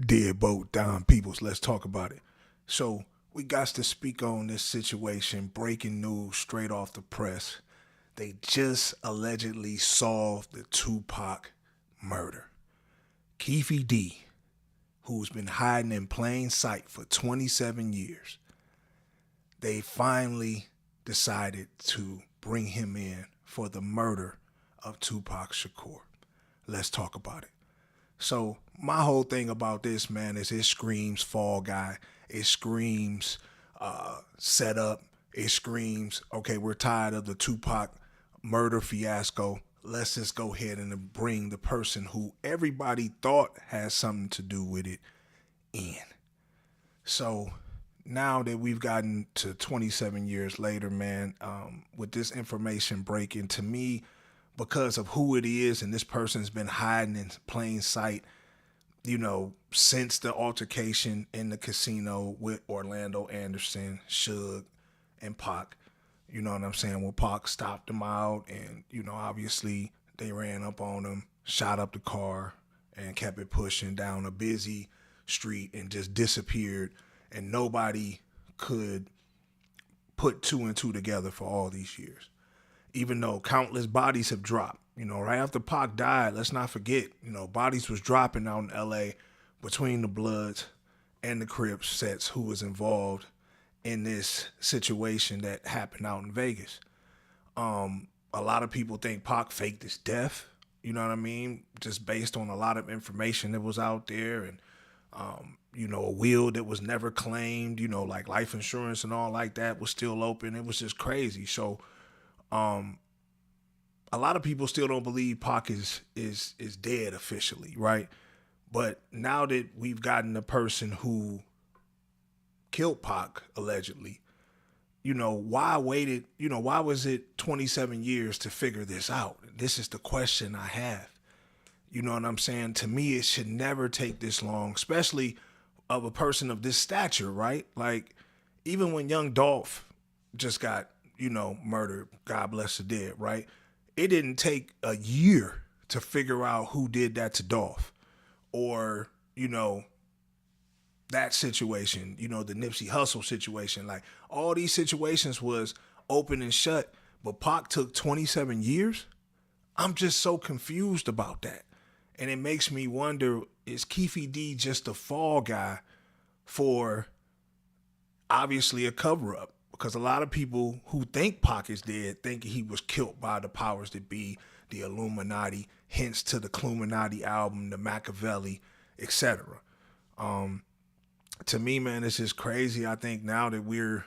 Deadbolt, Don Peoples. Let's talk about it. So we got to speak on this situation. Breaking news straight off the press. They just allegedly solved the Tupac murder. Keefe D, who's been hiding in plain sight for 27 years, they finally decided to bring him in for the murder of Tupac Shakur. Let's talk about it. So my whole thing about this, man, is it screams Fall Guy. It screams setup. It screams, okay, we're tired of the Tupac murder fiasco. Let's just go ahead and bring the person who everybody thought has something to do with it in. So now that we've gotten to 27 years later, man, with this information breaking to me, because of who it is, and this person's been hiding in plain sight, since the altercation in the casino with Orlando Anderson, Suge, and Pac. You know what I'm saying? Well, Pac stopped him out, and obviously they ran up on him, shot up the car, and kept it pushing down a busy street and just disappeared, and nobody could put two and two together for all these years. Even though countless bodies have dropped, right after Pac died, let's not forget, bodies was dropping out in LA between the Bloods and the Crips sets who was involved in this situation that happened out in Vegas. A lot of people think Pac faked his death, you know what I mean? Just based on a lot of information that was out there, and a will that was never claimed, like life insurance and all like that was still open. It was just crazy. So a lot of people still don't believe Pac is dead officially, right? But now that we've gotten the person who killed Pac allegedly, why was it 27 years to figure this out? This is the question I have. You know what I'm saying? To me, it should never take this long, especially of a person of this stature, right? Like, even when young Dolph just got, murdered, God bless the dead, right? It didn't take a year to figure out who did that to Dolph. Or, that situation, the Nipsey Hussle situation. Like, all these situations was open and shut, but Pac took 27 years? I'm just so confused about that. And it makes me wonder, is Keefe D just a fall guy for obviously a cover-up? Because a lot of people who think Pac is dead think he was killed by the powers that be, the Illuminati, hence to the Cluminati album, the Machiavelli, etc. To me, man, it's just crazy. I think now that we're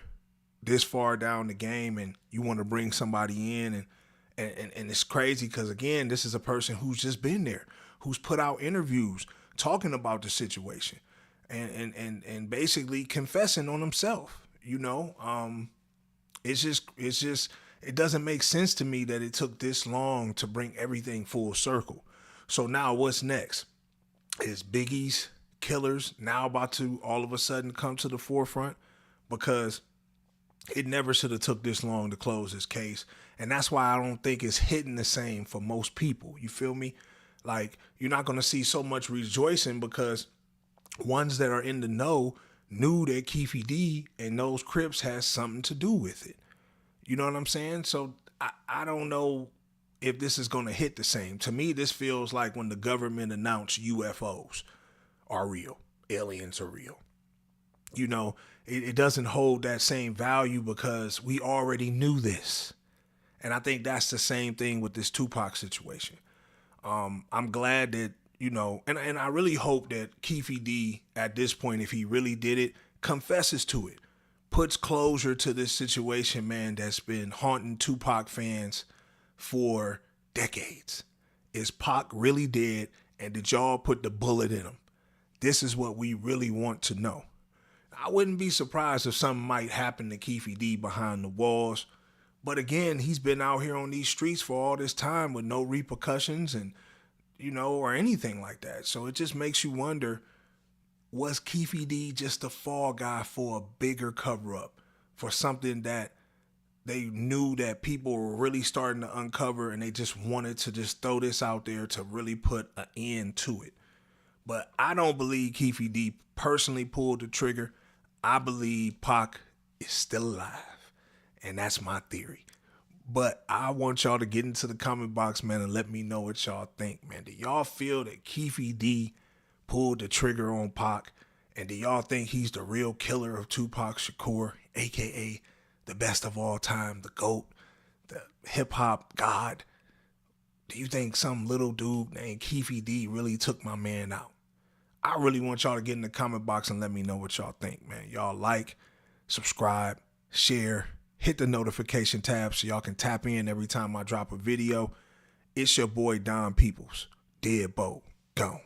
this far down the game and you want to bring somebody in, and it's crazy because, again, this is a person who's just been there, who's put out interviews talking about the situation and basically confessing on himself. It's just it doesn't make sense to me that it took this long to bring everything full circle. So now what's next? Is Biggie's killers now about to all of a sudden come to the forefront? Because it never should have took this long to close this case. And that's why I don't think it's hitting the same for most people. You feel me? Like, you're not going to see so much rejoicing because ones that are in the know knew that Keefe D and those Crips has something to do with it. You know what I'm saying? So I don't know if this is going to hit the same. To me, this feels like when the government announced UFOs are real, aliens are real. It doesn't hold that same value because we already knew this. And I think that's the same thing with this Tupac situation. I'm glad that, and I really hope that Keefe D at this point, if he really did it, confesses to it, puts closure to this situation, man, that's been haunting Tupac fans for decades. Is Pac really dead, and did y'all put the bullet in him? This is what we really want to know. I wouldn't be surprised if something might happen to Keefe D behind the walls. But again, he's been out here on these streets for all this time with no repercussions and, or anything like that. So it just makes you wonder, was Keefe D just a fall guy for a bigger cover-up, for something that they knew that people were really starting to uncover, and they just wanted to just throw this out there to really put an end to it? But I don't believe Keefe D personally pulled the trigger. I believe Pac is still alive. And that's my theory. But I want y'all to get into the comment box, man, and let me know what y'all think, man. Do y'all feel that Keefe D pulled the trigger on Pac? And do y'all think he's the real killer of Tupac Shakur, a.k.a. the best of all time, the GOAT, the hip-hop god? Do you think some little dude named Keefe D really took my man out? I really want y'all to get in the comment box and let me know what y'all think, man. Y'all like, subscribe, share, hit the notification tab so y'all can tap in every time I drop a video. It's your boy Don Peoples. Deadbolt. Go.